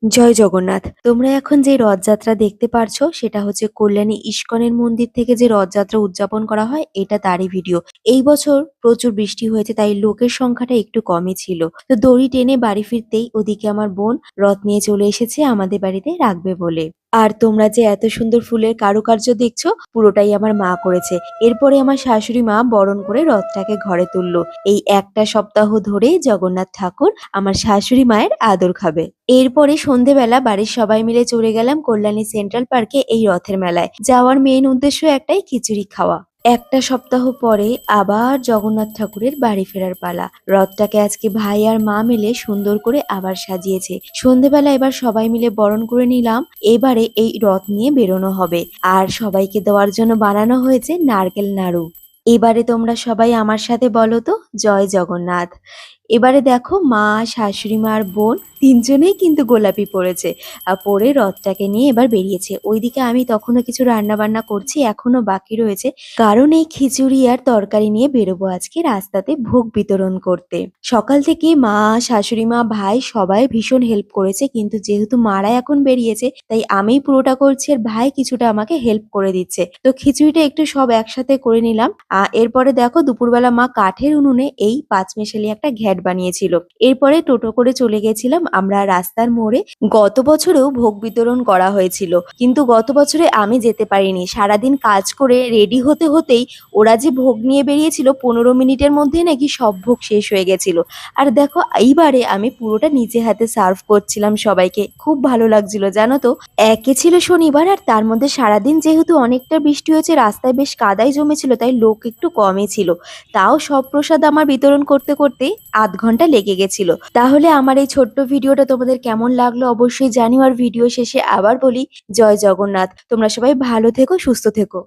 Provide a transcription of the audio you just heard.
জয় জগন্নাথ। তোমরা এখন যে রথযাত্রা দেখতে পারছো সেটা হচ্ছে কল্যাণী ইস্কনের মন্দির থেকে যে রথযাত্রা উদযাপন করা হয় এটা তারই ভিডিও। এই বছর প্রচুর বৃষ্টি হয়েছে তাই লোকের সংখ্যাটা একটু কমই ছিল। তো দড়ি টেনে বাড়ি ফিরতেই ওদিকে আমার বোন রথ নিয়ে চলে এসেছে আমাদের বাড়িতে রাখবে বলে। আর তোমরা যে এত সুন্দর ফুলের কারুকার্য দেখছো পুরোটাই আমার মা করেছে। এরপরে আমার শাশুড়ি মা বরণ করে রথটাকে ঘরে তুললো। এই একটা সপ্তাহ ধরে জগন্নাথ ঠাকুর আমার শাশুড়ি মায়ের আদর খাবে। এরপরে সন্ধেবেলা বাড়ির সবাই মিলে চলে গেলাম কল্যাণী সেন্ট্রাল পার্কে এই রথের মেলায়। যাওয়ার মেইন উদ্দেশ্য একটাই, খিচুড়ি খাওয়া। একটা সপ্তাহ পরে আবার জগন্নাথ ঠাকুরের বাড়ি ফেরার পালা। রথটাকে আজকে ভাই আর মা মিলে সুন্দর করে আবার সাজিয়েছে। সন্ধেবেলা এবার সবাই মিলে বরণ করে নিলাম। এবারে এই রথ নিয়ে বেরোনো হবে। আর সবাইকে দেওয়ার জন্য বানানো হয়েছে নারকেল নাড়ু। এবারে তোমরা সবাই আমার সাথে বলো তো, জয় জগন্নাথ। এবারে দেখো মা, শাশুড়ি মা আর বোন তিনজনেই কিন্তু গোলাপি পরেছে। পরে রথটাকে নিয়ে এবার বেরিয়েছে। ওইদিকে আমি তখনও কিছু রান্না বান্না করছি, এখনো বাকি রয়েছে। কারণ এই খিচুড়ি আর তরকারি নিয়ে বেরোবো আজকে রাস্তাতে ভোগ বিতরণ করতে। সকাল থেকে মা, শাশুড়ি মা, ভাই সবাই ভীষণ হেল্প করেছে, কিন্তু যেহেতু মারা এখন বেরিয়েছে তাই আমিই পুরোটা করছি আর ভাই কিছুটা আমাকে হেল্প করে দিচ্ছে। তো খিচুড়িটা একটু সব একসাথে করে নিলাম। এরপরে দেখো দুপুরবেলা মা কাঠের উনুনে এই পাঁচমেশালি একটা ঘ্যাট বানিয়েছিল। এরপরে টোটো করে চলে গেছিলাম আমরা রাস্তার মোড়ে। গত বছরেও ভোগ বিতরণ করা হয়েছিল, কিন্তু গত বছরে আমি যেতে পারিনি। সারাদিন কাজ করে রেডি হতে হতেই ওরা যে ভোগ নিয়ে বেরিয়েছিল 15 মিনিটের মধ্যে নাকি সব ভোগ শেষ হয়ে গেছিল। আর দেখো এইবারে আমি পুরোটা নিজে হাতে সার্ভ করছিলাম সবাইকে। খুব ভালো লাগছিল জানো তো। একে ছিল শনিবার আর তার মধ্যে সারাদিন যেহেতু অনেকটা বৃষ্টি হয়েছে, রাস্তায় বেশ কাদাই জমেছিল তাই লোক একটু কমই ছিল। তাও সব প্রসাদ আমার বিতরণ করতে করতে আধ ঘন্টা লেগে গেছিল। তাহলে আমার এই ছোট্ট ভিডিওটা তোমাদের কেমন লাগলো অবশ্যই জানিও। আর ভিডিও শেষে আবার বলি, জয় জগন্নাথ। তোমরা সবাই ভালো থেকো, সুস্থ থেকো।